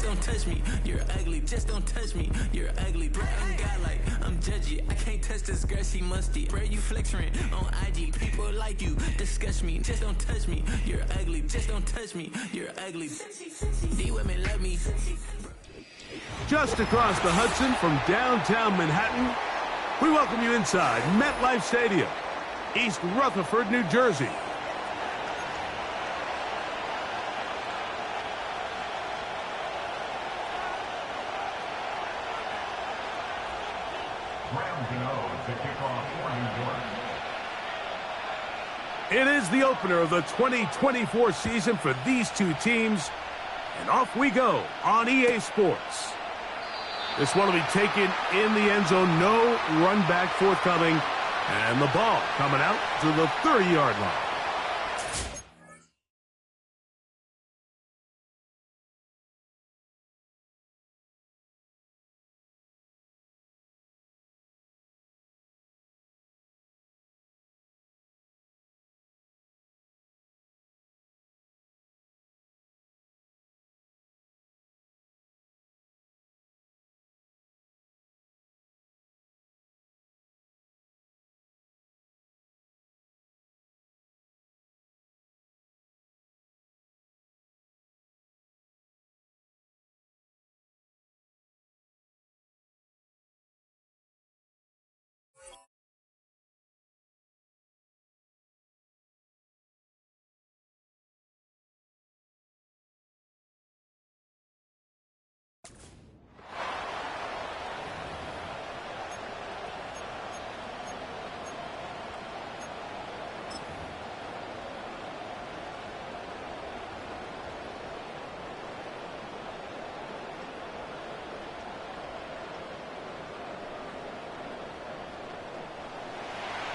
just don't touch me. You're ugly, just don't touch me. You're ugly, bro. I'm godlike, I'm judgy. I can't touch this girl, she musty. Bro, you flexing on IG. People like you disgust me. Just don't touch me. You're ugly, just don't touch me. You're ugly. These women love me. Just across the Hudson from downtown Manhattan, we welcome you inside MetLife Stadium, East Rutherford, New Jersey. It is the opener of the 2024 season for these two teams, and off we go on EA Sports. This one will be taken in the end zone, no run back forthcoming, and the ball coming out to the 30-yard line.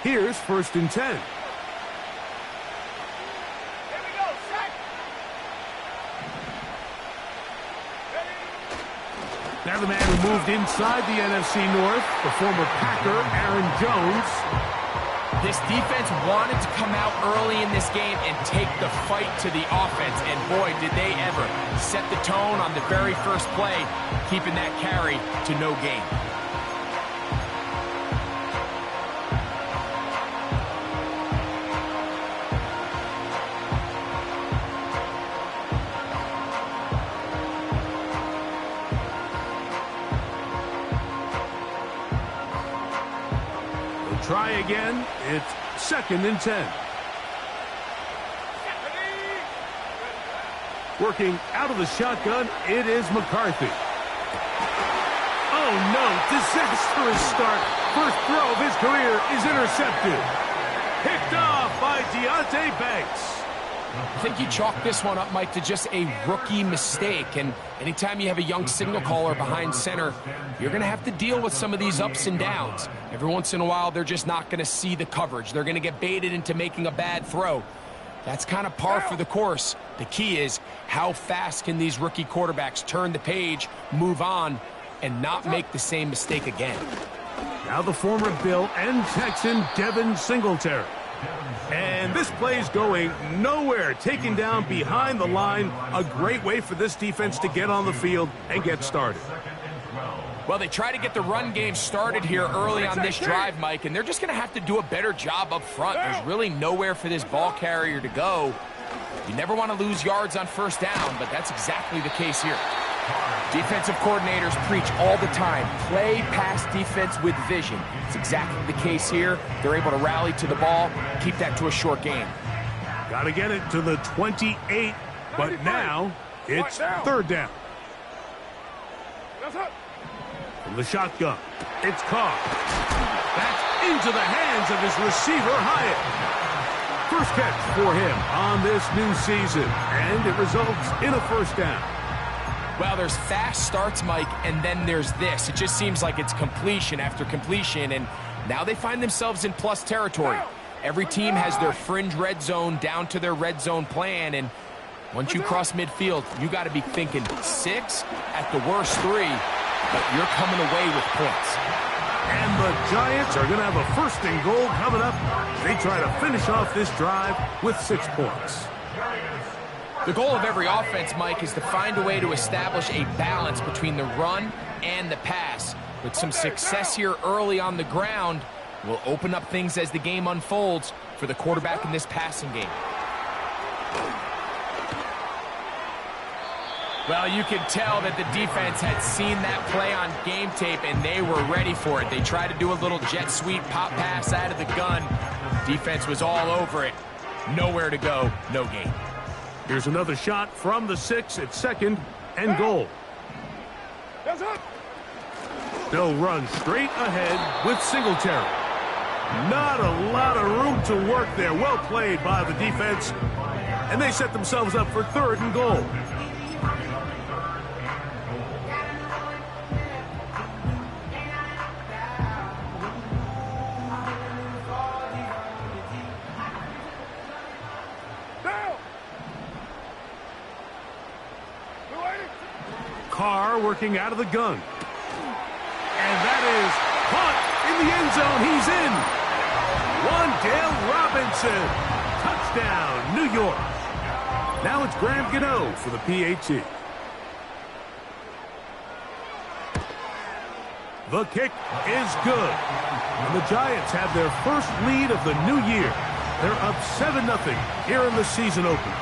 Here's 1st and 10. Here we go, set. Now the man who moved inside the NFC North, the former Packer, Aaron Jones. This defense wanted to come out early in this game and take the fight to the offense, and boy, did they ever set the tone on the very first play, keeping that carry to no gain. Try again. It's 2nd and 10. Working out of the shotgun, it is McCarthy. Oh, no. Disastrous start. First throw of his career is intercepted. Picked off by Deonte Banks. I think you chalk this one up, Mike, to just a rookie mistake. And anytime you have a young signal caller behind center, you're going to have to deal with some of these ups and downs. Every once in a while, they're just not going to see the coverage. They're going to get baited into making a bad throw. That's kind of par for the course. The key is how fast can these rookie quarterbacks turn the page, move on, and not make the same mistake again. Now the former Bill and Texan Devin Singletary. And this play's going nowhere, taken down behind the line. A great way for this defense to get on the field and get started. Well, they try to get the run game started here early on this drive, Mike, and they're just going to have to do a better job up front. There's really nowhere for this ball carrier to go. You never want to lose yards on 1st down, but that's exactly the case here. Defensive coordinators preach all the time, play pass defense with vision. It's exactly the case here. They're able to rally to the ball, keep that to a short game. Got to get it to the 28, but now it's 3rd down. From the shotgun, it's caught. That's into the hands of his receiver, Hyatt. First catch for him on this new season, and it results in a 1st down. Well, there's fast starts, Mike, and then there's this. It just seems like it's completion after completion, and now they find themselves in plus territory. Every team has their fringe red zone down to their red zone plan, and once you cross midfield, you got to be thinking 6, at the worst 3, but you're coming away with points. And the Giants are going to have a 1st and goal coming up. They try to finish off this drive with 6 points. The goal of every offense, Mike, is to find a way to establish a balance between the run and the pass. With some success here early on the ground, will open up things as the game unfolds for the quarterback in this passing game. Well, you can tell that the defense had seen that play on game tape, and they were ready for it. They tried to do a little jet sweep pop pass out of the gun. Defense was all over it. Nowhere to go, no gain. Here's another shot from the 6 at 2nd and goal. They'll run straight ahead with Singletary. Not a lot of room to work there. Well played by the defense. And they set themselves up for 3rd and goal. Carr working out of the gun. And that is caught in the end zone. He's in. Wan'Dale Robinson. Touchdown, New York. Now it's Graham Gano for the PAT. The kick is good. And the Giants have their first lead of the new year. They're up 7-0 here in the season opener.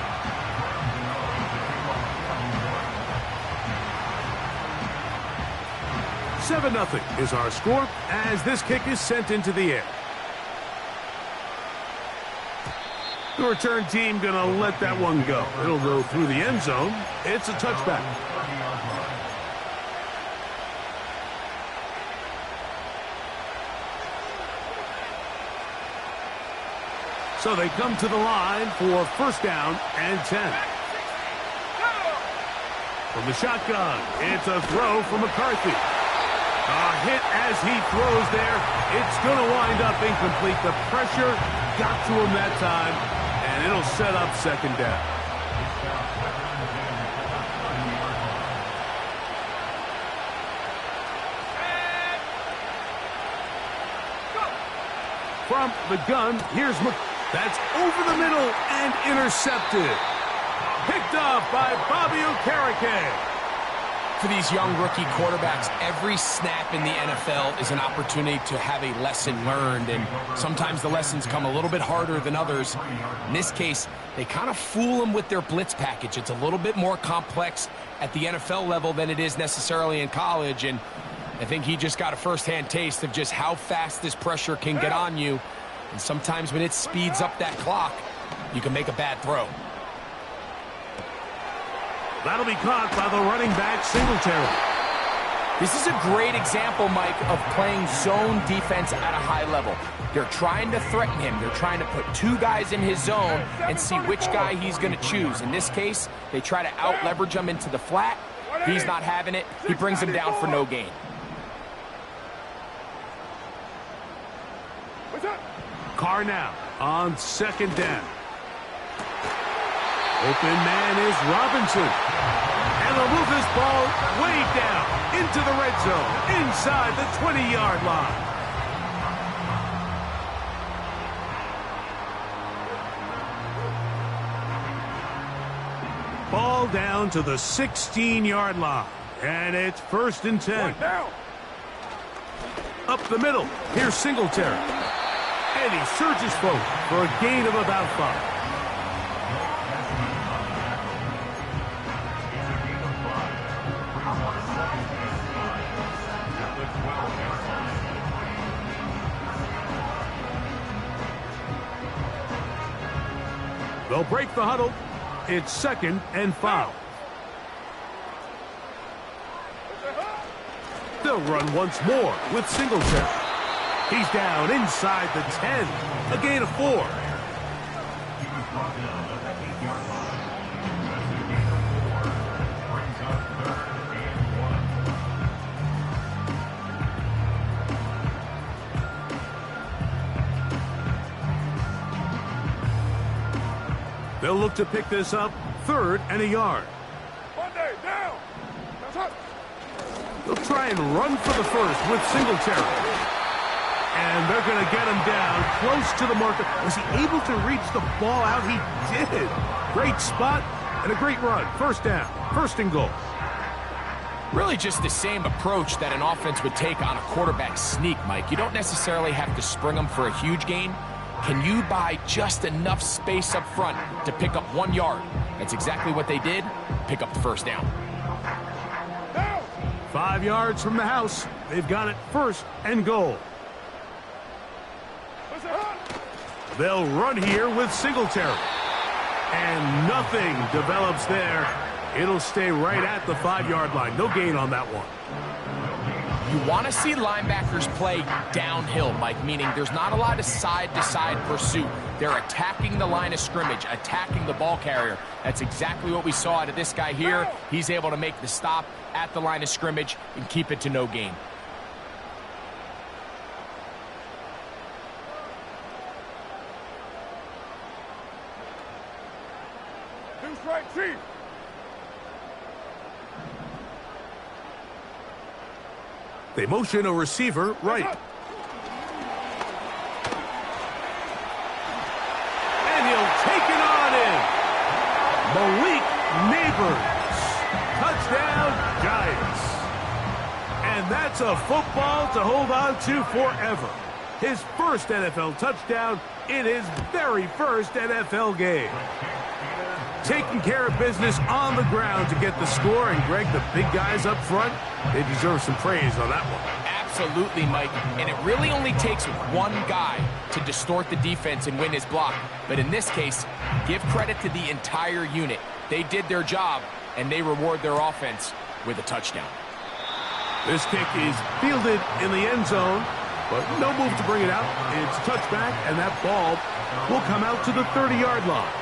"7-0 is our score as this kick is sent into the air. The return team going to let that one go. It'll go through the end zone. It's a touchback. So they come to the line for 1st down and 10. From the shotgun, it's a throw from McCarthy. A hit as he throws there. It's going to wind up incomplete. The pressure got to him that time, and it'll set up 2nd down. From the gun, here's that's over the middle and intercepted. Picked off by Bobby Okereke. For these young rookie quarterbacks, every snap in the NFL is an opportunity to have a lesson learned, and sometimes the lessons come a little bit harder than others. In this case, they kind of fool them with their blitz package. It's a little bit more complex at the NFL level than it is necessarily in college, and I think he just got a first-hand taste of just how fast this pressure can get on you, and sometimes when it speeds up that clock, you can make a bad throw. That'll be caught by the running back, Singletary. This is a great example, Mike, of playing zone defense at a high level. They're trying to threaten him. They're trying to put 2 guys in his zone and see which guy he's going to choose. In this case, they try to out-leverage him into the flat. He's not having it. He brings him down for no gain. Carr now on 2nd down. Open man is Robinson. And they'll move this ball way down into the red zone, inside the 20-yard line. Ball down to the 16-yard line. And it's 1st and 10. Up the middle, here's Singletary. And he surges forward for a gain of about 5. They'll break the huddle. It's 2nd and 5. They'll run once more with Singletary. He's down inside the 10. A gain of 4. They'll look to pick this up, 3rd and a yard. They'll try and run for the 1st with Singletary. And they're going to get him down close to the marker. Was he able to reach the ball out? He did. Great spot, And a great run. First down. First and goal. Really just the same approach that an offense would take on a quarterback sneak, Mike. You don't necessarily have to spring them for a huge gain. Can you buy just enough space up front to pick up 1 yard? That's exactly what they did. Pick up the first down. 5 yards from the house. They've got it first and goal. They'll run here with Singletary. And nothing develops there. It'll stay right at the 5-yard line. No gain on that one. You want to see linebackers play downhill, Mike, meaning there's not a lot of side-to-side pursuit. They're attacking the line of scrimmage, attacking the ball carrier. That's exactly what we saw out of this guy here. He's able to make the stop at the line of scrimmage and keep it to no gain. Two strike, Chief. They motion a receiver right. And he'll take it on in. Malik Neighbors. Touchdown, Giants. And that's a football to hold on to forever. His first NFL touchdown in his very first NFL game. Taking care of business on the ground to get the score, and Greg, the big guys up front, they deserve some praise on that one. Absolutely, Mike. And it really only takes one guy to distort the defense and win his block. But in this case, give credit to the entire unit. They did their job, and they reward their offense with a touchdown. This kick is fielded in the end zone, but no move to bring it out. It's touchback, and that ball will come out to the 30-yard line.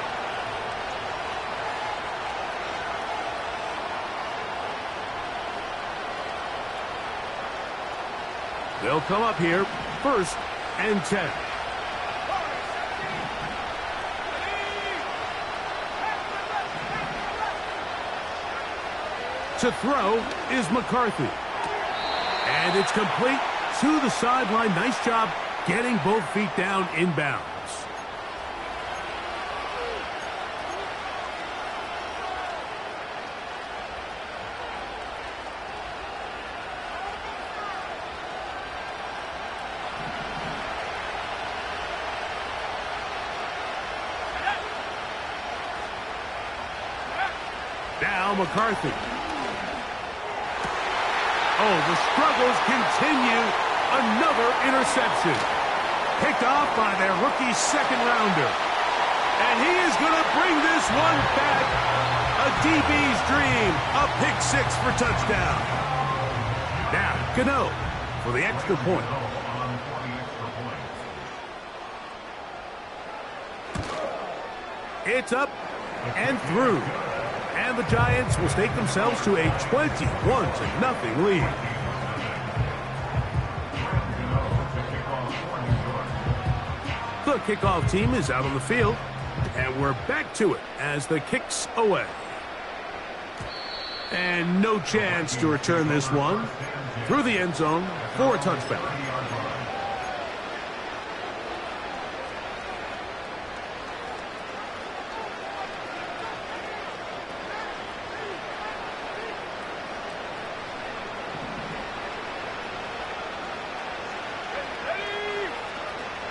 They'll come up here, first and 10. To throw is McCarthy. And it's complete to the sideline. Nice job getting both feet down inbounds. Now McCarthy. Oh, the struggles continue. Another interception. Picked off by their rookie second-rounder. And he is going to bring this one back. A DB's dream. A pick-6 for touchdown. Now, Gano for the extra point. It's up and through. And the Giants will stake themselves to a 21-0 lead. The kickoff team is out on the field, and we're back to it as the kick's away. And no chance to return this one through the end zone for a touchback.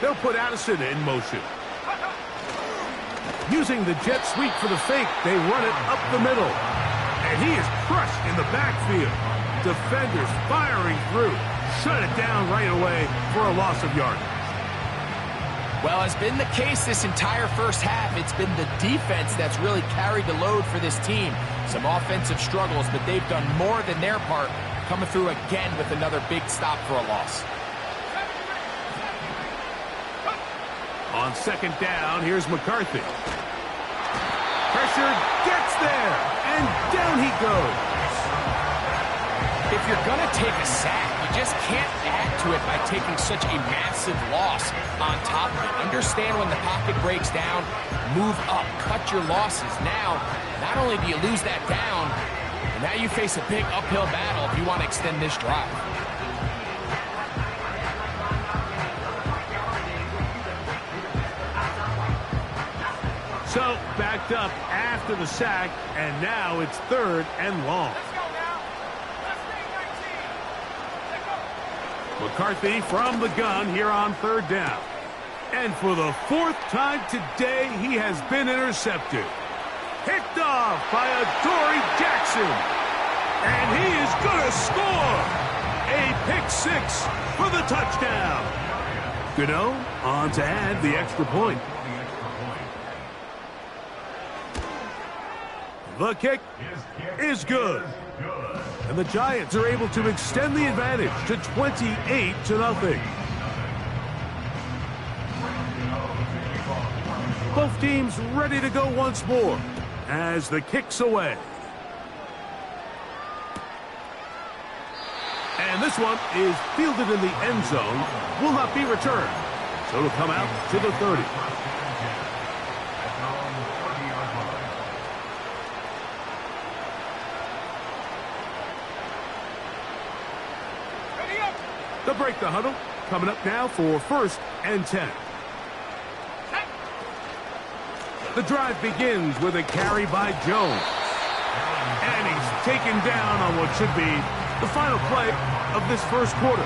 They'll put Addison in motion. Using the jet sweep for the fake, they run it up the middle. And he is crushed in the backfield. Defenders firing through. Shut it down right away for a loss of yardage. Well, as been the case this entire first half, it's been the defense that's really carried the load for this team. Some offensive struggles, but they've done more than their part, coming through again with another big stop for a loss. On second down, here's McCarthy. Pressure gets there, and down he goes. If you're going to take a sack, you just can't add to it by taking such a massive loss on top of it. Understand when the pocket breaks down, move up, cut your losses. Now, not only do you lose that down, but now you face a big uphill battle if you want to extend this drive. So, backed up after the sack, and now it's 3rd and long. Let's go now. Let's stay 19. Let's go. McCarthy from the gun here on 3rd down. And for the 4th time today, he has been intercepted. Picked off by Adoree Jackson. And he is going to score. A pick 6 for the touchdown. Gano on to add the extra point. The kick is good. And the Giants are able to extend the advantage to 28-0. Both teams ready to go once more as the kick's away. And this one is fielded in the end zone, will not be returned. So it'll come out to the 30. They'll break the huddle. Coming up now for 1st and 10. The drive begins with a carry by Jones. And he's taken down on what should be the final play of this 1st quarter.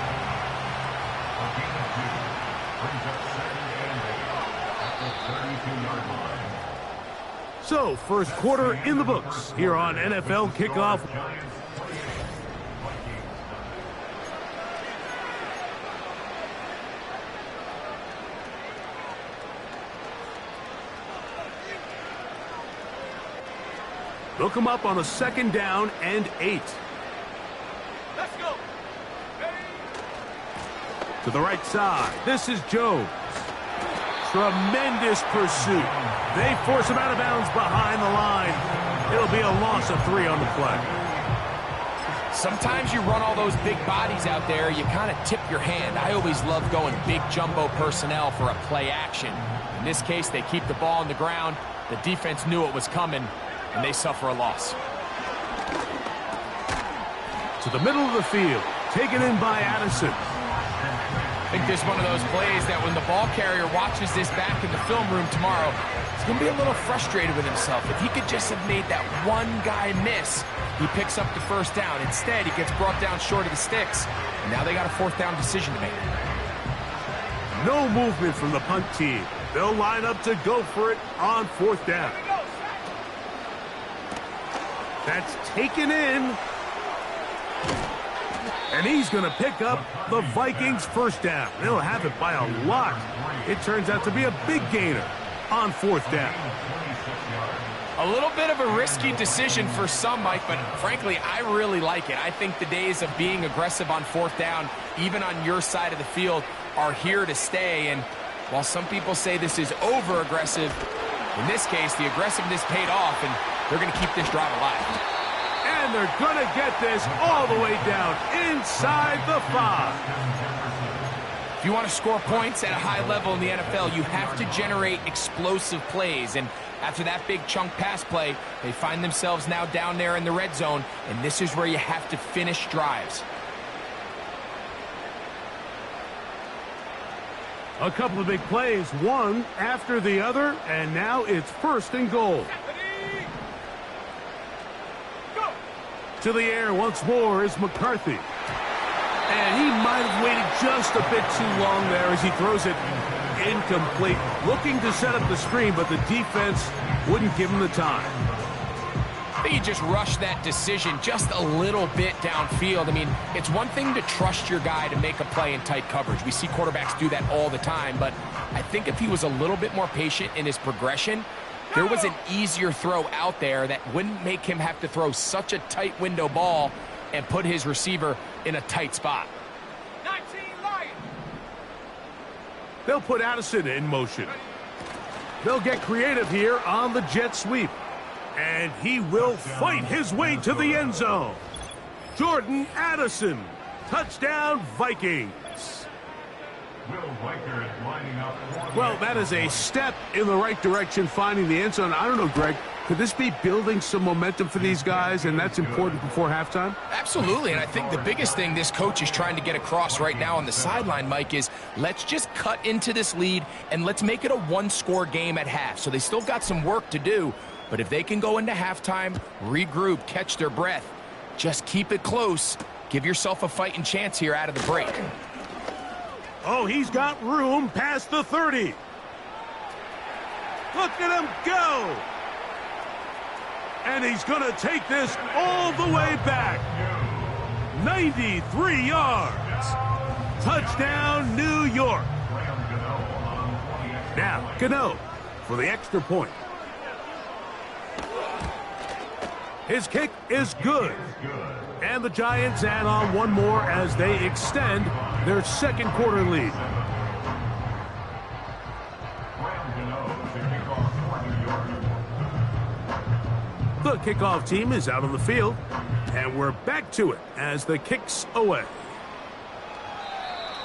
So, 1st quarter in the books here on NFL Kickoff. They'll come up on a 2nd down and 8. Let's go. To the right side, this is Jones. Tremendous pursuit. They force him out of bounds behind the line. It'll be a loss of 3 on the play. Sometimes you run all those big bodies out there, you kind of tip your hand. I always love going big jumbo personnel for a play action. In this case, they keep the ball on the ground. The defense knew it was coming, and they suffer a loss. To the middle of the field, taken in by Addison. I think this is one of those plays that when the ball carrier watches this back in the film room tomorrow, he's going to be a little frustrated with himself. If he could just have made that one guy miss, he picks up the 1st down. Instead, he gets brought down short of the sticks, and now they got a 4th down decision to make. No movement from the punt team. They'll line up to go for it on 4th down. That's taken in. And he's going to pick up the Vikings' 1st down. They'll have it by a lot. It turns out to be a big gainer on 4th down. A little bit of a risky decision for some, Mike, but frankly, I really like it. I think the days of being aggressive on 4th down, even on your side of the field, are here to stay. And while some people say this is over-aggressive, in this case, the aggressiveness paid off, and they're going to keep this drive alive. And they're going to get this all the way down inside the 5. If you want to score points at a high level in the NFL, you have to generate explosive plays. And after that big chunk pass play, they find themselves now down there in the red zone, and this is where you have to finish drives. A couple of big plays, one after the other, and now it's 1st and goal. To the air once more is McCarthy. And he might have waited just a bit too long there as he throws it incomplete. Looking to set up the screen, but the defense wouldn't give him the time. I think he just rushed that decision just a little bit downfield. I mean, it's one thing to trust your guy to make a play in tight coverage. We see quarterbacks do that all the time, but I think if he was a little bit more patient in his progression, there was an easier throw out there that wouldn't make him have to throw such a tight window ball and put his receiver in a tight spot. 19 Lions. They'll put Addison in motion. They'll get creative here on the jet sweep. And he will fight his way to the end zone. Jordan Addison. Touchdown, Vikings. Well, that is a step in the right direction, finding the end zone. I don't know, Greg, Could this be building some momentum for these guys, and that's important before halftime? Absolutely, and I think the biggest thing this coach is trying to get across right now on the sideline, Mike, is let's just cut into this lead and let's make it a one-score game at half. So they still got some work to do, but if they can go into halftime, regroup, catch their breath, just keep it close, give yourself a fighting chance here out of the break. Oh, he's got room past the 30. Look at him go! And he's going to take this all the way back. 93 yards. Touchdown, New York. Now, Gano for the extra point. His kick is good. And the Giants add on one more as they extend their second quarter lead. The kickoff team is out on the field, and we're back to it as the kick's away.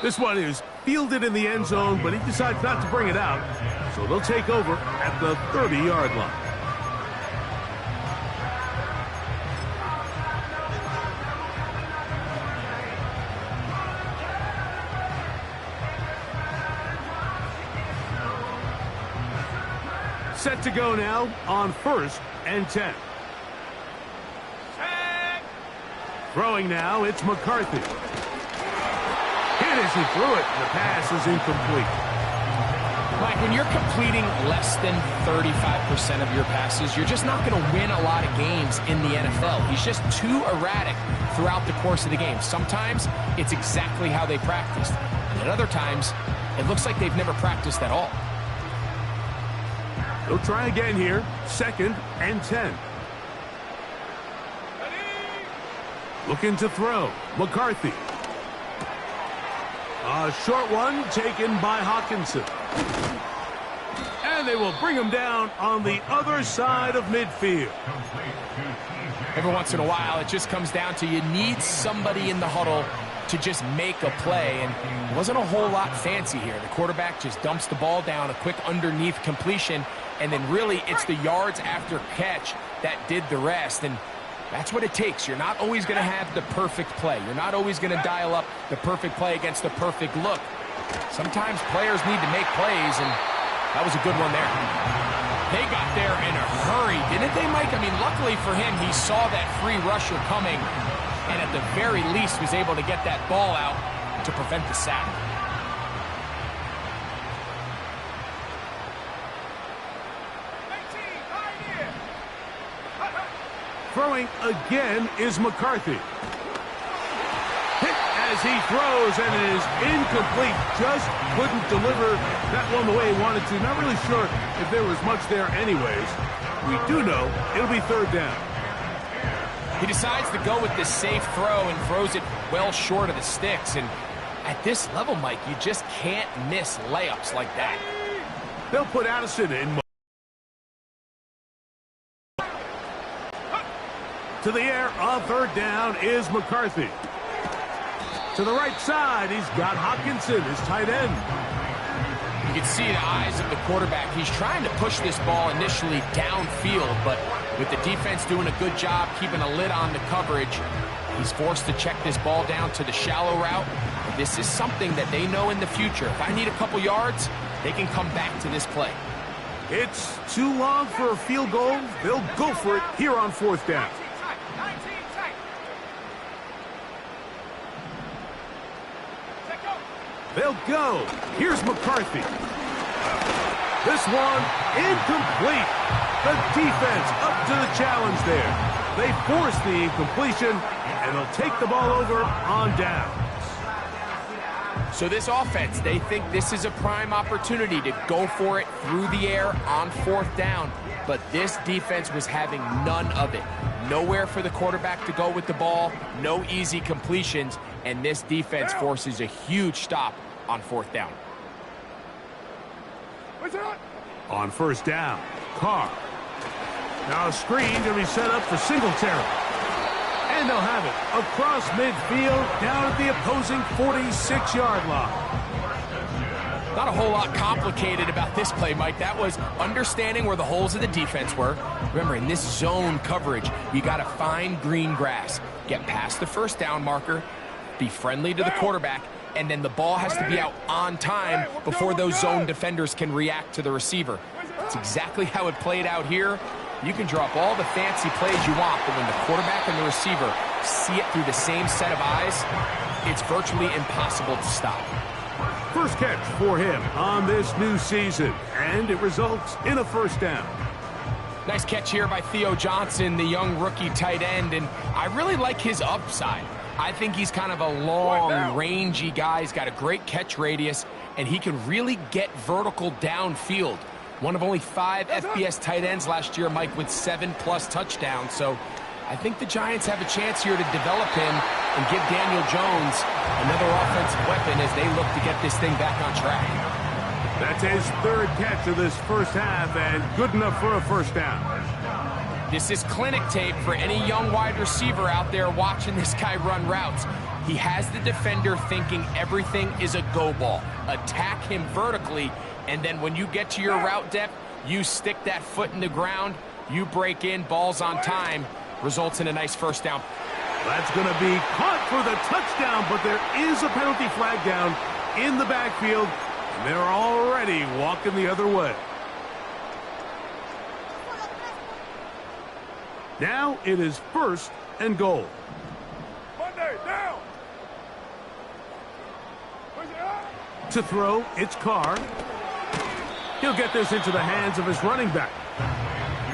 This one is fielded in the end zone, but he decides not to bring it out, so they'll take over at the 30-yard line. Set to go now on 1st and 10. Throwing now, it's McCarthy. Hit as he threw it. The pass is incomplete. Mike, when you're completing less than 35% of your passes, you're just not going to win a lot of games in the NFL. He's just too erratic throughout the course of the game. Sometimes it's exactly how they practiced. And at other times, it looks like they've never practiced at all. They'll try again here. 2nd and 10. Looking to throw. McCarthy. A short one taken by Hawkinson. And they will bring him down on the other side of midfield. Every once in a while, it just comes down to you need somebody in the huddle to just make a play, and it wasn't a whole lot fancy here. The quarterback just dumps the ball down, a quick underneath completion, and then really it's the yards after catch that did the rest, and that's what it takes. You're not always going to have the perfect play. You're not always going to dial up the perfect play against the perfect look. Sometimes players need to make plays, and that was a good one there. They got there in a hurry, didn't they, Mike? I mean, luckily for him, he saw that free rusher coming, and at the very least was able to get that ball out to prevent the sack. Throwing again is McCarthy. Hit as he throws, and it is incomplete. Just couldn't deliver that one the way he wanted to. Not really sure if there was much there anyways. We do know it'll be 3rd down. He decides to go with this safe throw and throws it well short of the sticks. And at this level, Mike, you just can't miss layups like that. They'll put Addison in. To the air on 3rd down is McCarthy. To the right side, he's got Hawkinson, his tight end. You can see the eyes of the quarterback. He's trying to push this ball initially downfield, but with the defense doing a good job keeping a lid on the coverage, he's forced to check this ball down to the shallow route. This is something that they know in the future. If I need a couple yards, they can come back to this play. It's too long for a field goal. They'll go for it here on 4th down. They'll go. Here's McCarthy. This one incomplete. The defense up to the challenge there. They force the incompletion, and they'll take the ball over on downs. So this offense, they think this is a prime opportunity to go for it through the air on 4th down. But this defense was having none of it. Nowhere for the quarterback to go with the ball, no easy completions, and this defense forces a huge stop on 4th down. On 1st down, Carr. Now a screen to be set up for Singletary. And they'll have it across midfield down at the opposing 46-yard line. Not a whole lot complicated about this play, Mike. That was understanding where the holes of the defense were. Remember, in this zone coverage, you got to find green grass, get past the first down marker, be friendly to the quarterback, and then the ball has to be out on time before those zone defenders can react to the receiver. That's exactly how it played out here. You can drop all the fancy plays you want, but when the quarterback and the receiver see it through the same set of eyes, it's virtually impossible to stop. First catch for him on this new season, and it results in a first down. Nice catch here by Theo Johnson, the young rookie tight end, and I really like his upside. I think he's kind of a long, rangy guy. He's got a great catch radius, and he can really get vertical downfield. One of only 5 FBS tight ends last year, Mike, with 7+ touchdowns. So I think the Giants have a chance here to develop him and give Daniel Jones another offensive weapon as they look to get this thing back on track. That's his 3rd catch of this first half, and good enough for a first down. This is clinic tape for any young wide receiver out there watching this guy run routes. He has the defender thinking everything is a go ball. Attack him vertically, and then when you get to your route depth, you stick that foot in the ground, you break in, ball's on time, results in a nice first down. That's going to be caught for the touchdown, but there is a penalty flag down in the backfield, and they're already walking the other way. Now it is 1st and goal. Monday, down. To throw, it's Carr. He'll get this into the hands of his running back.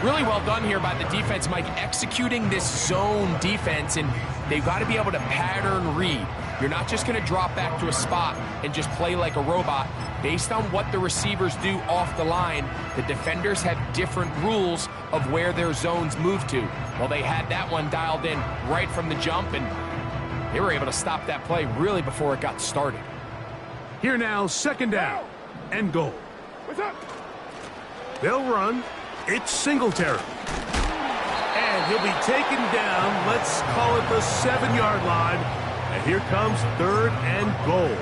Really well done here by the defense, Mike, executing this zone defense, and they've got to be able to pattern read. You're not just going to drop back to a spot and just play like a robot. Based on what the receivers do off the line, the defenders have different rules of where their zones move to. Well, they had that one dialed in right from the jump, and they were able to stop that play really before it got started. Here now, 2nd down and goal. What's up? They'll run. It's Singletary. And he'll be taken down, let's call it the 7-yard line. And here comes 3rd and goal.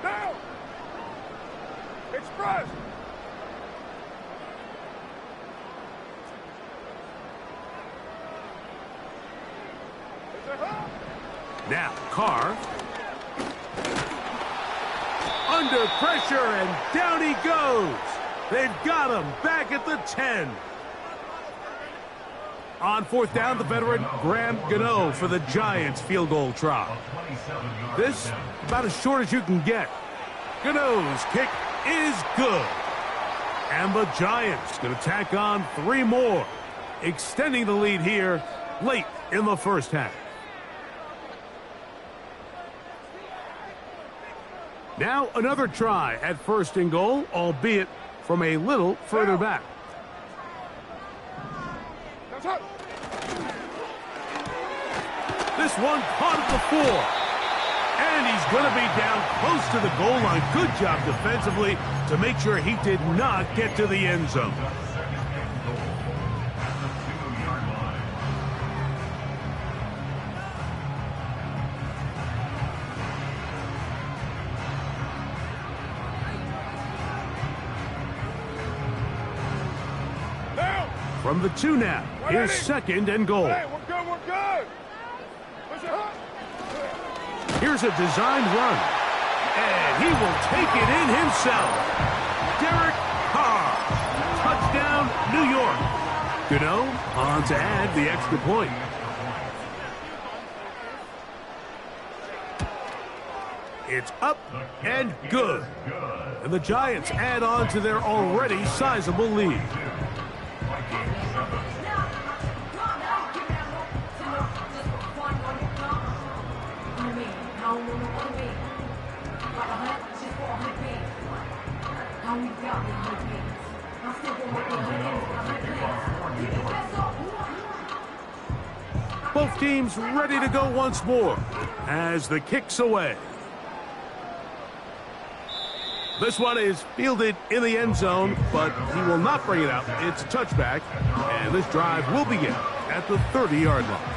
Down. Express. Now, Carr. Under pressure, and down he goes. They've got him back at the 10. On 4th down, the veteran Graham Gano for the Giants field goal try. This about as short as you can get. Gano's kick is good. And the Giants going to tack on 3 more, extending the lead here late in the first half. Now another try at 1st and goal, albeit from a little further back. This one caught at the 4. And he's going to be down close to the goal line. Good job defensively to make sure he did not get to the end zone. From the 2 now, here's 2nd and goal. Hey, we're good, we're good. Here's a designed run, and he will take it in himself. Derek Carr, touchdown, New York. Gano on to add the extra point. It's up and good. And the Giants add on to their already sizable lead. Both teams ready to go once more as the kick's away. This one is fielded in the end zone, but he will not bring it out. It's a touchback, and this drive will begin at the 30-yard line.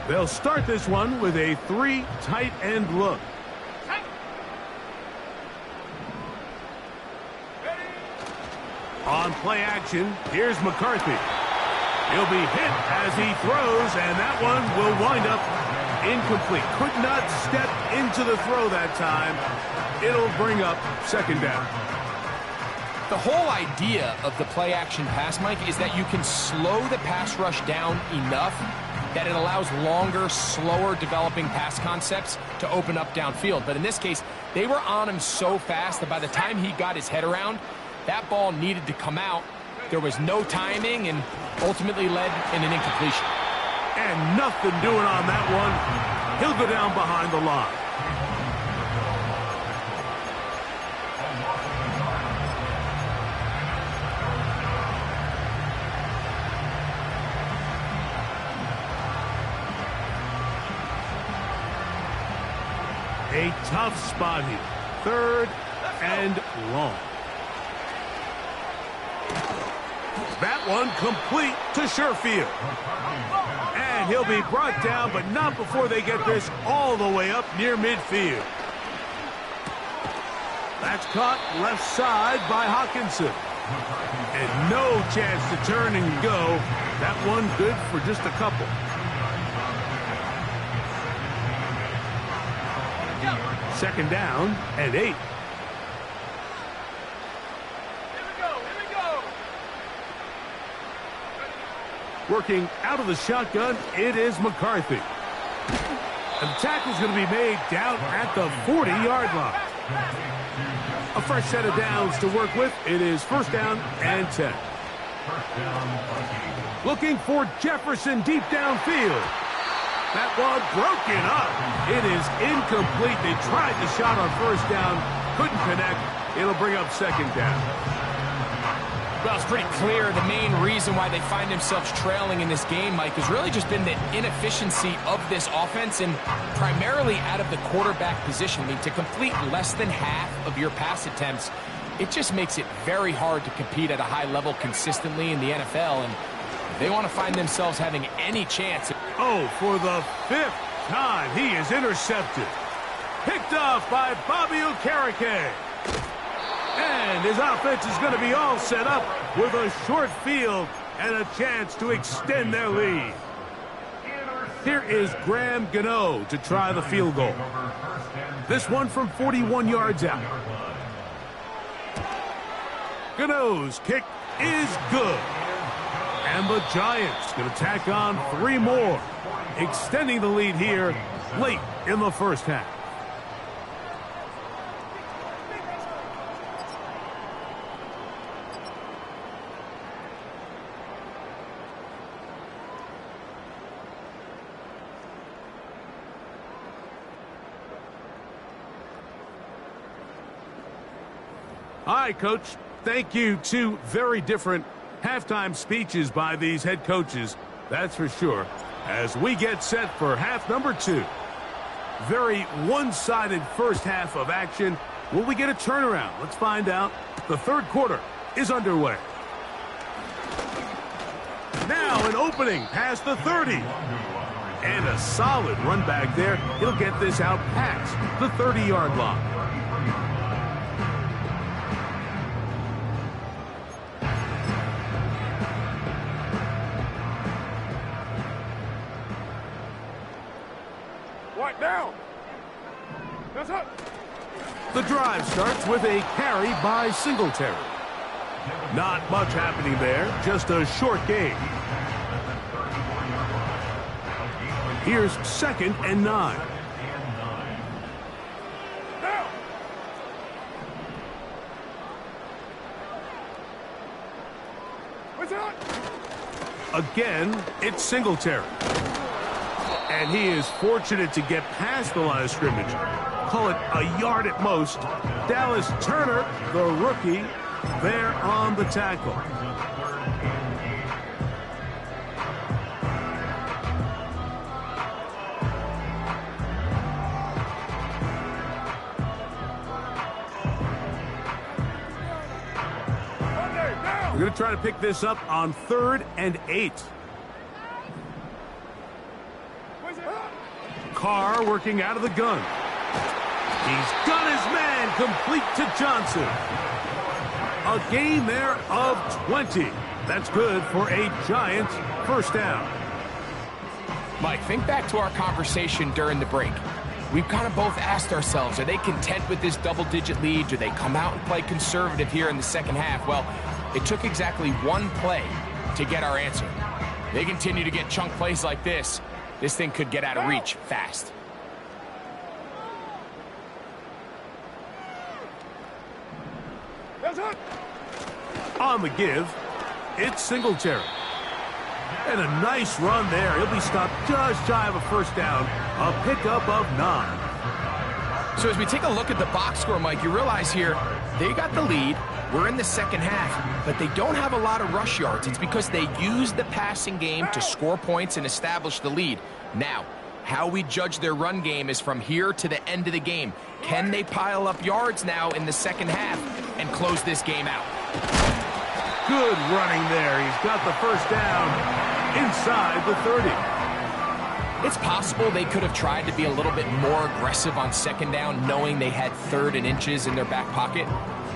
They'll start this one with a 3 tight end look. On play action, here's McCarthy. He'll be hit as he throws, and that one will wind up incomplete. Could not step into the throw that time. It'll bring up second down. The whole idea of the play action pass, Mike, is that you can slow the pass rush down enough that it allows longer, slower developing pass concepts to open up downfield. But in this case, they were on him so fast that by the time he got his head around, that ball needed to come out. There was no timing and ultimately led in an incompletion. And nothing doing on that one. He'll go down behind the line. A tough spot here. 3rd and long. That one complete to Sherfield. And he'll be brought down, but not before they get this all the way up near midfield. That's caught left side by Hawkinson. And no chance to turn and go. That one good for just a couple. Second down and 8. Working out of the shotgun, it is McCarthy. And the tackle's going to be made down at the 40-yard line. A fresh set of downs to work with. It is first down and 10. Looking for Jefferson deep downfield. That one broken up. It is incomplete. They tried the shot on first down. Couldn't connect. It'll bring up second down. Well, it's pretty clear the main reason why they find themselves trailing in this game, Mike, has really just been the inefficiency of this offense and primarily out of the quarterback position. I mean, to complete less than half of your pass attempts, it just makes it very hard to compete at a high level consistently in the NFL. And if they want to find themselves having any chance. Oh, for the 5th time, he is intercepted. Picked off by Bobby Okereke. And his offense is going to be all set up with a short field and a chance to extend their lead. Here is Graham Gano to try the field goal. This one from 41 yards out. Gano's kick is good. And the Giants going to tack on 3 more, extending the lead here late in the first half. All right, Coach. Thank you. 2 very different halftime speeches by these head coaches, that's for sure, as we get set for half number 2. Very one-sided first half of action. Will we get a turnaround? Let's find out. The 3rd quarter is underway. Now an opening past the 30. And a solid run back there. He'll get this out past the 30-yard line. Right down. That's it. The drive starts with a carry by Singletary. Not much happening there, just a short gain. Here's 2nd and 9. Down. What's that? Again, it's Singletary. And he is fortunate to get past the line of scrimmage. call it a yard at most. Dallas Turner, the rookie, there on the tackle. We're going to try to pick this up on 3rd and 8. Carr working out of the gun. He's got his man complete to Johnson. A gain there of 20. That's good for a Giants first down. Mike, think back to our conversation during the break. We've kind of both asked ourselves, are they content with this double-digit lead? Do they come out and play conservative here in the second half? Well, it took exactly one play to get our answer. They continue to get chunk plays like this. This thing could get out of reach fast. On the give, it's Singletary. And a nice run there. He'll be stopped just shy of a first down. A pickup of 9. So as we take a look at the box score, Mike, you realize here, they got the lead. We're in the second half, but they don't have a lot of rush yards. It's because they use the passing game to score points and establish the lead. Now, how we judge their run game is from here to the end of the game. Can they pile up yards now in the second half and close this game out? Good running there. He's got the first down inside the 30. It's possible they could have tried to be a little bit more aggressive on second down, knowing they had 3rd and inches in their back pocket.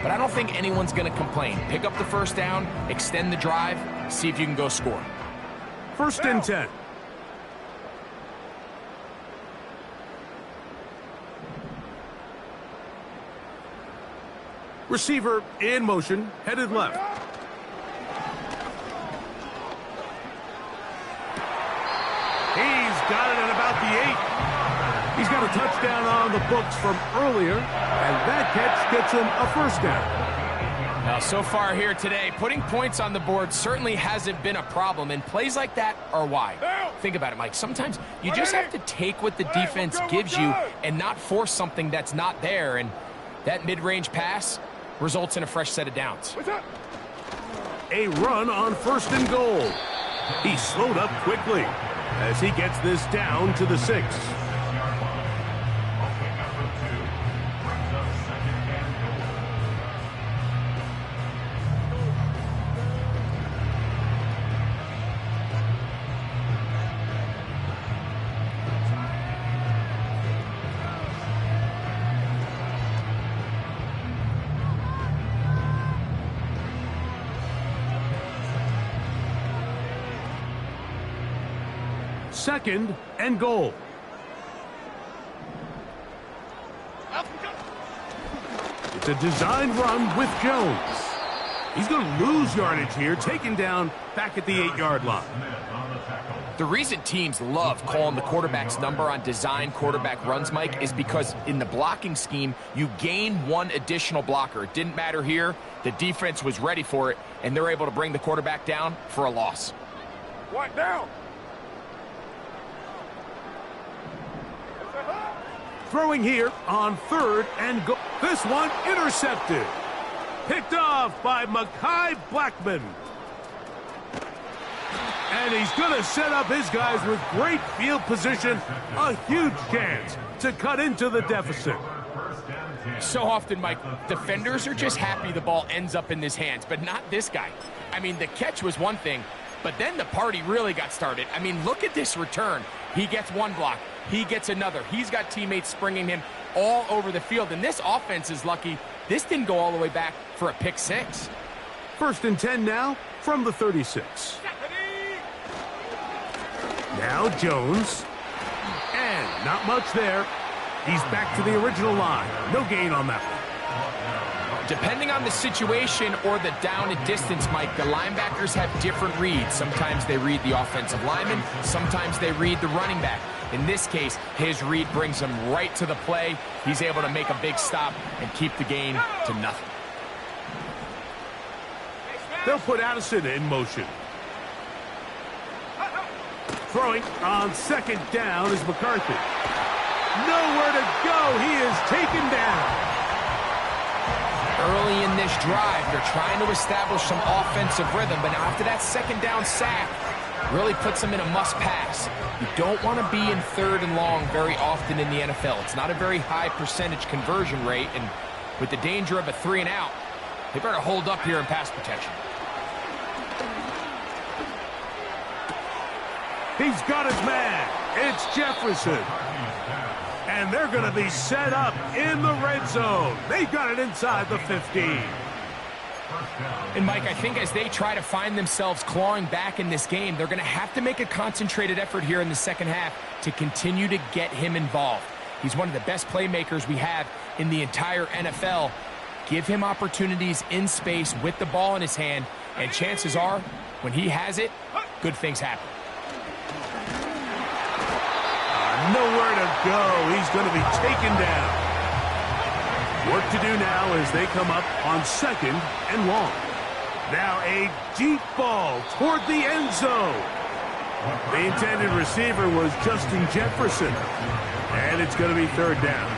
But I don't think anyone's going to complain. Pick up the first down, extend the drive, see if you can go score. 1st and 10. Receiver in motion, headed left. He's got it at about the 8. He's got a touchdown on the books from earlier, and that catch gets him a first down. Now, so far here today, putting points on the board certainly hasn't been a problem, and plays like that are why. Think about it, Mike. Sometimes you just have to take what the defense gives you and not force something that's not there, and that mid-range pass results in a fresh set of downs. A run on 1st and goal. He slowed up quickly as he gets this down to the 6. Second and goal. It's a design run with Jones. He's going to lose yardage here, taken down back at the 8-yard line. The reason teams love calling the quarterback's number on design quarterback runs, Mike, is because in the blocking scheme, you gain one additional blocker. It didn't matter here. The defense was ready for it, and they're able to bring the quarterback down for a loss. What down? Throwing here on 3rd and goal. This one intercepted. Picked off by Mekhi Blackman. And he's going to set up his guys with great field position. A huge chance to cut into the deficit. So often, Mike, defenders are just happy the ball ends up in his hands, but not this guy. I mean, the catch was one thing, but then the party really got started. I mean, look at this return. He gets one block. He gets another. He's got teammates springing him all over the field, and this offense is lucky this didn't go all the way back for a pick 6. 1st and 10 now from the 36. Now Jones. And not much there. He's back to the original line. No gain on that one. Depending on the situation or the down and distance, Mike, the linebackers have different reads. Sometimes they read the offensive lineman. Sometimes they read the running back. In this case, his read brings him right to the play. He's able to make a big stop and keep the gain to nothing. They'll put Addison in motion. Throwing on 2nd down is McCarthy. Nowhere to go. He is taken down. Early in this drive, they're trying to establish some offensive rhythm, but now after that second down sack, really puts them in a must-pass. You don't want to be in 3rd and long very often in the NFL. It's not a very high percentage conversion rate, and with the danger of a 3 and out, they better hold up here in pass protection. He's got his man. It's Jefferson. And they're going to be set up in the red zone. They've got it inside the 15. And, Mike, I think as they try to find themselves clawing back in this game, they're going to have to make a concentrated effort here in the second half to continue to get him involved. He's one of the best playmakers we have in the entire NFL. Give him opportunities in space with the ball in his hand, and chances are, when he has it, good things happen. Nowhere to go. He's going to be taken down. Work to do now as they come up on 2nd and long. Now a deep ball toward the end zone. The intended receiver was Justin Jefferson. And it's going to be 3rd down.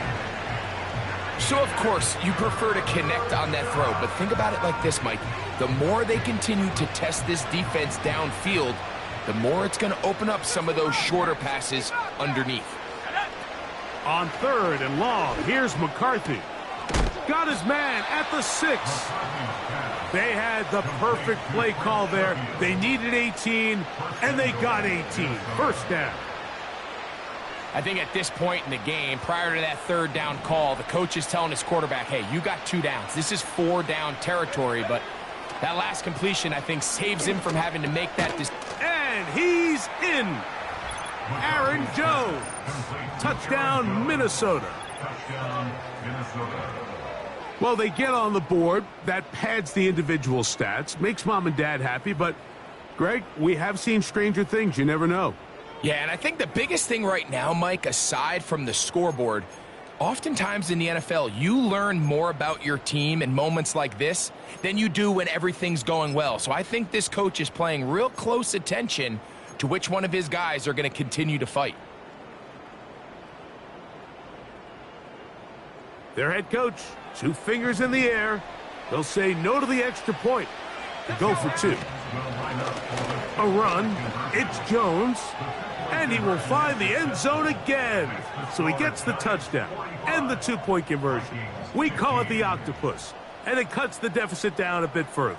So, of course, you prefer to connect on that throw, but think about it like this, Mike. The more they continue to test this defense downfield, the more it's going to open up some of those shorter passes underneath. On 3rd and long, here's McCarthy. Got his man at the 6. They had the perfect play call there. They needed 18, and they got 18. 1st down. I think at this point in the game, prior to that 3rd down call, the coach is telling his quarterback, hey, you got 2 downs. This is 4 down territory, but that last completion, I think, saves him from having to make that decision. And he's in. Aaron Jones. Touchdown, Minnesota. Well, they get on the board. That pads the individual stats, makes mom and dad happy. But, Greg, we have seen stranger things. You never know. Yeah, and I think the biggest thing right now, Mike, aside from the scoreboard, oftentimes in the NFL, you learn more about your team in moments like this than you do when everything's going well. So I think this coach is paying real close attention to which one of his guys are going to continue to fight. Their head coach, 2 fingers in the air. They'll say no to the extra point. Go for 2. A run. It's Jones. And he will find the end zone again. So he gets the touchdown and the 2-point conversion. We call it the octopus. And it cuts the deficit down a bit further.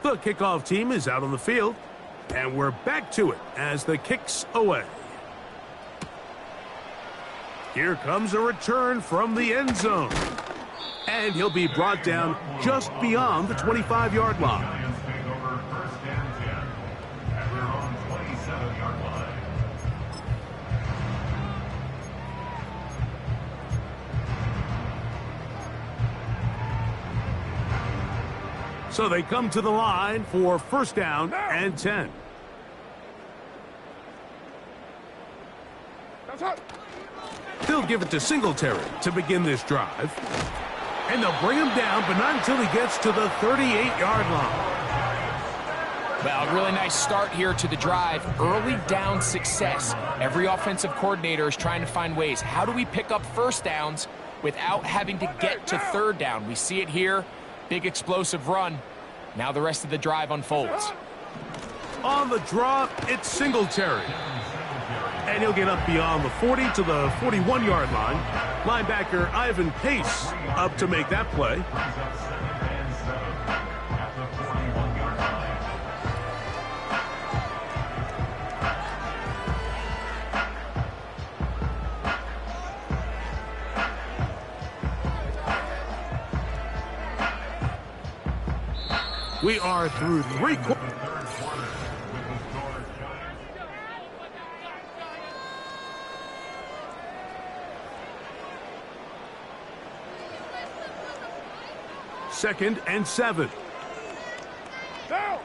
The kickoff team is out on the field, and we're back to it as the kick's away. Here comes a return from the end zone, and he'll be brought down just beyond the 25-yard line. So they come to the line for 1st down and 10. They'll give it to Singletary to begin this drive. And they'll bring him down, but not until he gets to the 38-yard line. Well, a really nice start here to the drive. Early down success. Every offensive coordinator is trying to find ways. How do we pick up 1st downs without having to get to 3rd down? We see it here. Big explosive run. Now the rest of the drive unfolds. On the draw, it's Singletary. And he'll get up beyond the 40 to the 41-yard line. Linebacker Ivan Pace up to make that play. We are through 3 quarters. Second and 7. Down.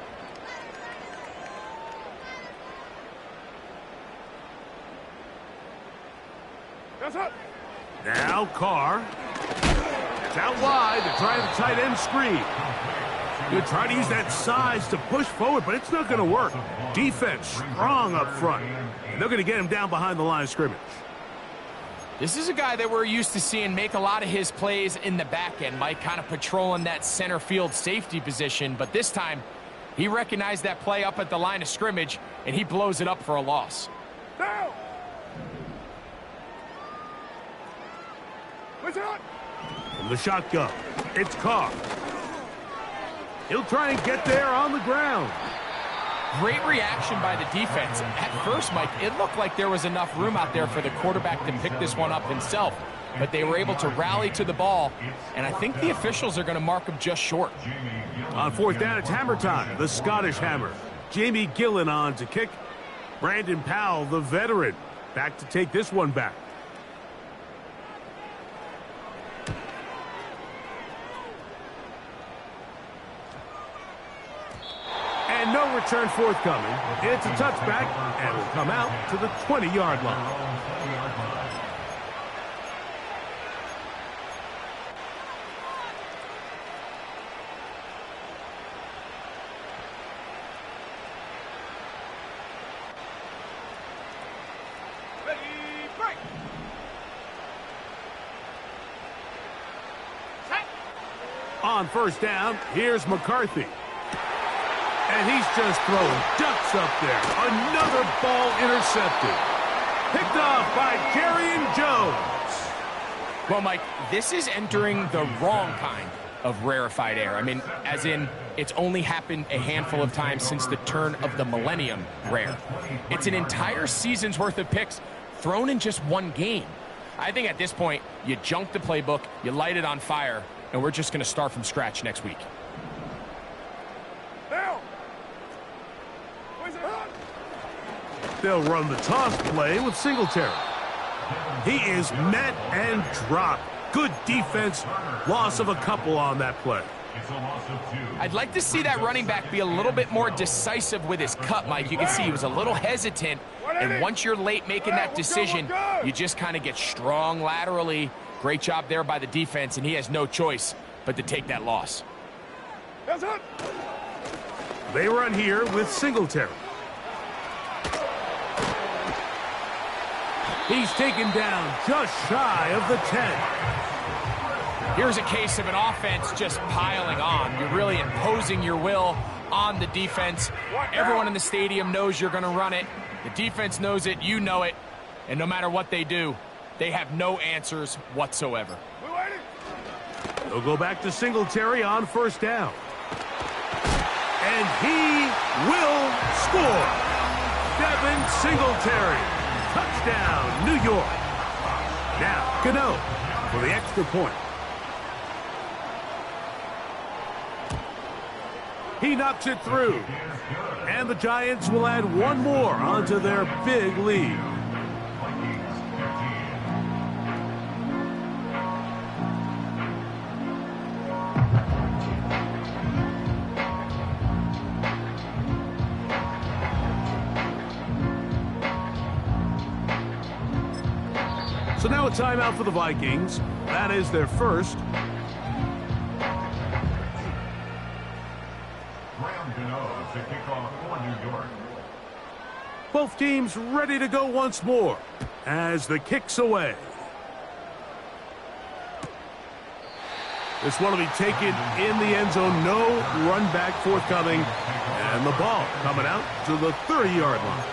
That's it. Now Carr. It's out wide to try the tight end screen. He'll try to use that size to push forward, but it's not going to work. Defense strong up front. And they're going to get him down behind the line of scrimmage. This is a guy that we're used to seeing make a lot of his plays in the back end, Mike, kind of patrolling that center field safety position. But this time, he recognized that play up at the line of scrimmage, and he blows it up for a loss. Down. What's it? From the shotgun, it's Carr. He'll try and get there on the ground. Great reaction by the defense. At first, Mike, it looked like there was enough room out there for the quarterback to pick this one up himself. But they were able to rally to the ball, and I think the officials are going to mark him just short. On fourth down, it's hammer time. The Scottish hammer. Jamie Gillen on to kick. Brandon Powell, the veteran, back to take this one back. And no return forthcoming. It's a touchback, and will come out to the 20-yard line. On first down, here's McCarthy. And he's just throwing ducks up there. Another ball intercepted. Picked off by Jerry Jones. Well, Mike, this is entering the wrong kind of rarefied air. I mean, as in, it's only happened a handful of times since the turn of the millennium rare. It's an entire season's worth of picks thrown in just one game. I think at this point, you junk the playbook, you light it on fire, and we're just going to start from scratch next week. They'll run the toss play with Singletary. He is met and dropped. Good defense. Loss of a couple on that play. I'd like to see that running back be a little bit more decisive with his cut, Mike. You can see he was a little hesitant, and once you're late making that decision, you just kind of get strong laterally. Great job there by the defense, and he has no choice but to take that loss. They run here with Singletary. He's taken down just shy of the 10. Here's a case of an offense just piling on. You're really imposing your will on the defense. Everyone in the stadium knows you're going to run it. The defense knows it, you know it. And no matter what they do, they have no answers whatsoever. They'll go back to Singletary on first down. And he will score. Devin Singletary. Touchdown, New York. Now, Cano for the extra point. He knocks it through. And the Giants will add one more onto their big lead. So now a timeout for the Vikings. That is their first. To kick off for New York. Both teams ready to go once more as the kick's away. This one will be taken in the end zone. No run back forthcoming. And the ball coming out to the 30-yard line.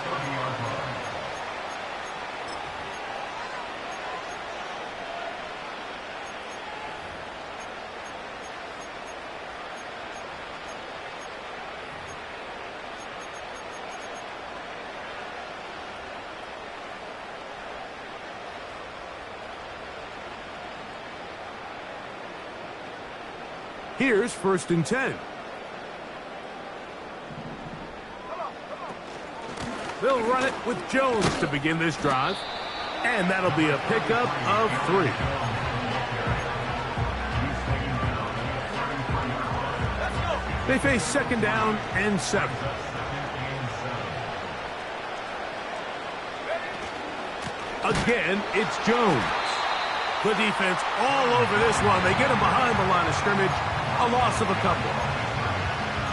Here's first and 10. They'll run it with Jones to begin this drive. And that'll be a pickup of 3. They face second down and 7. Again, it's Jones. The defense all over this one. They get him behind the line of scrimmage. A loss of a couple.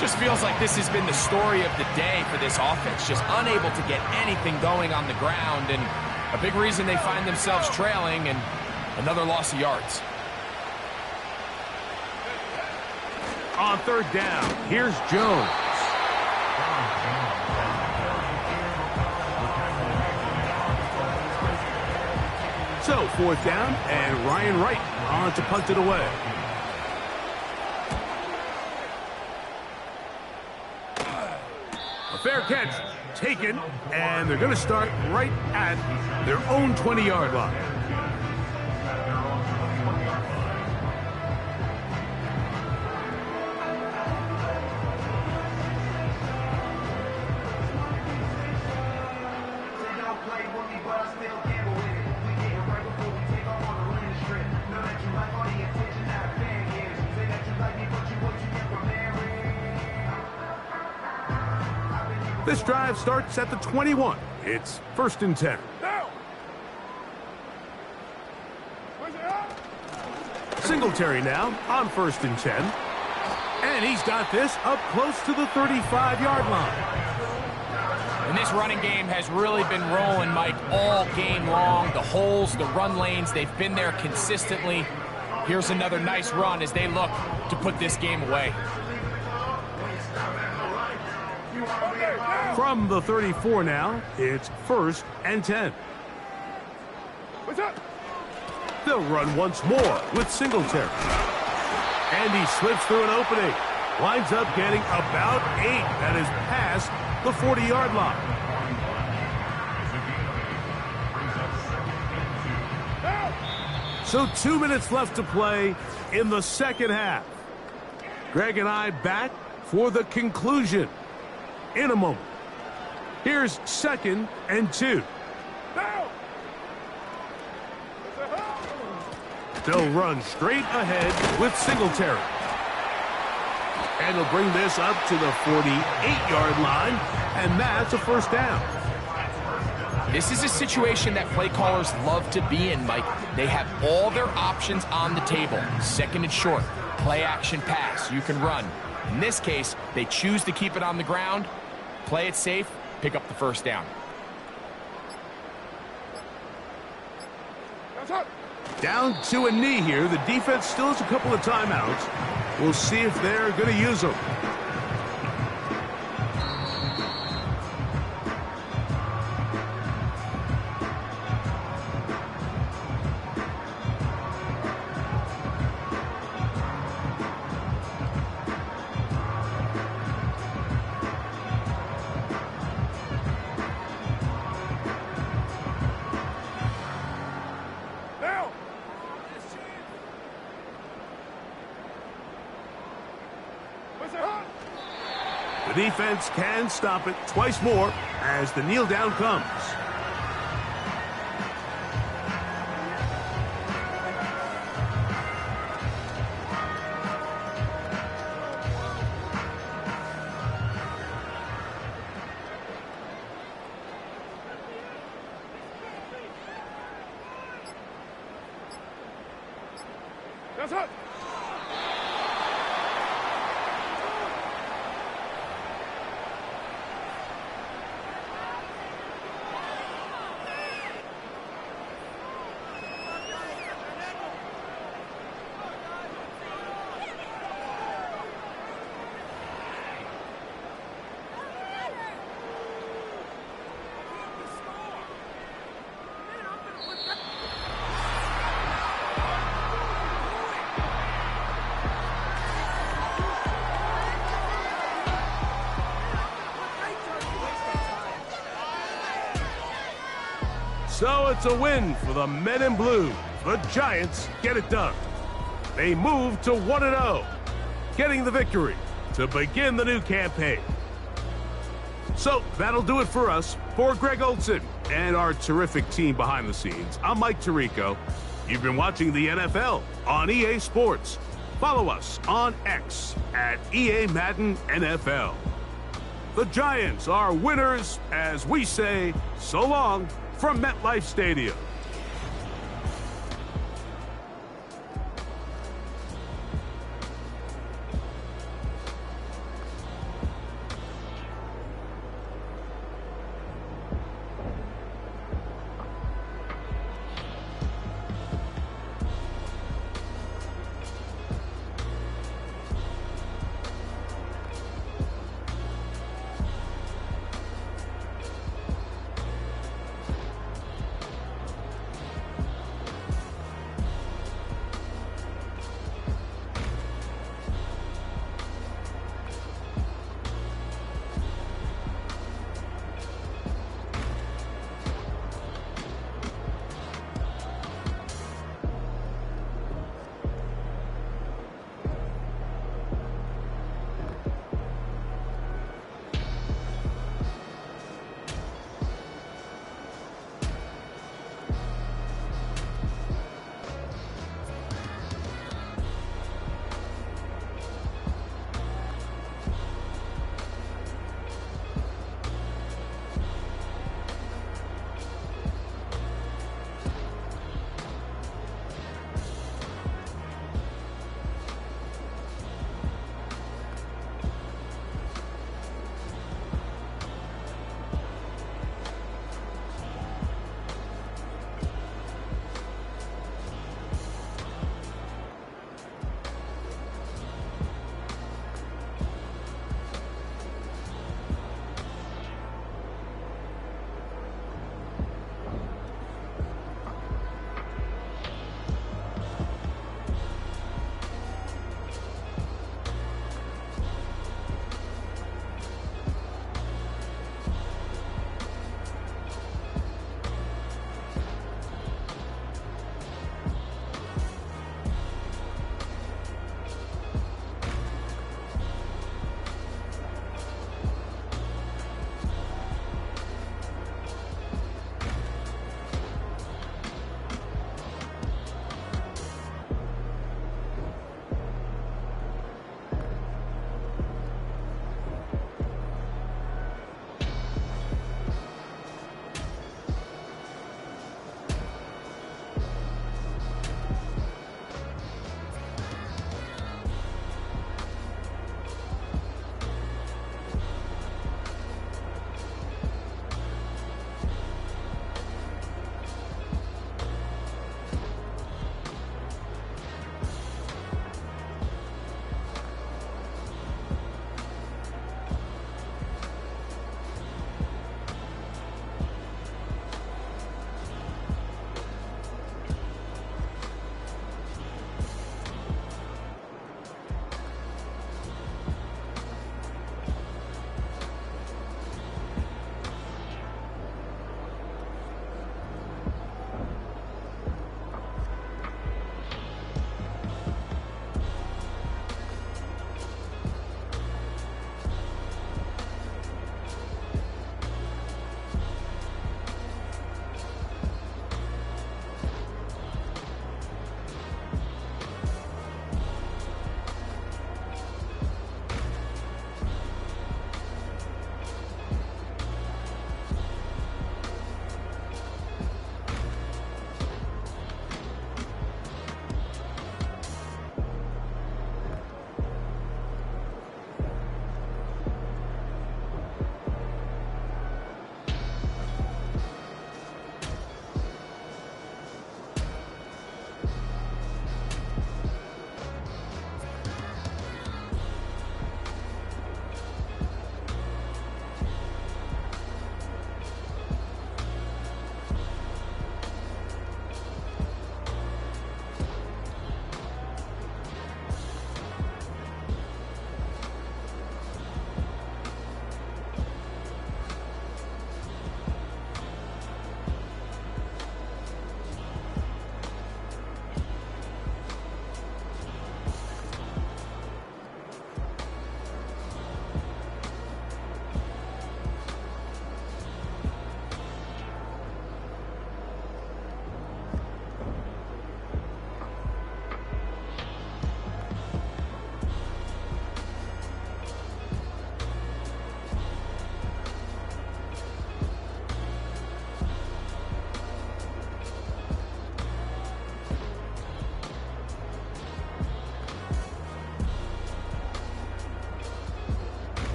Just feels like this has been the story of the day for this offense. Just unable to get anything going on the ground. And a big reason they find themselves trailing, and another loss of yards. On third down, here's Jones. So, fourth down, and Ryan Wright on to punt it away. A fair catch taken, and they're going to start right at their own 20-yard line. This drive starts at the 21. It's 1st and 10. Singletary now on 1st and 10. And he's got this up close to the 35-yard line. And this running game has really been rolling, Mike, all game long. The holes, the run lanes, they've been there consistently. Here's another nice run as they look to put this game away. From the 34 now, it's 1st and 10. They'll run once more with Singletary. And he slips through an opening. Winds up getting about 8. That is past the 40-yard line. So 2 minutes left to play in the second half. Greg and I back for the conclusion in a moment. Here's 2nd and 2. They'll run straight ahead with Singletary. And they'll bring this up to the 48-yard line, and that's a 1st down. This is a situation that play callers love to be in, Mike. They have all their options on the table. 2nd and short, play action pass, you can run. In this case, they choose to keep it on the ground, play it safe, pick up the 1st down. Down to a knee here. The defense still has a couple of timeouts. We'll see if they're going to use them. The defense can stop it twice more as the kneel down comes. That's it. So it's a win for the Men in Blue. The Giants get it done. They move to 1-0, getting the victory to begin the new campaign. So that'll do it for us. For Greg Olson and our terrific team behind the scenes, I'm Mike Tirico. You've been watching the NFL on EA Sports. Follow us on X at EA Madden NFL. The Giants are winners as we say so long from MetLife Stadium.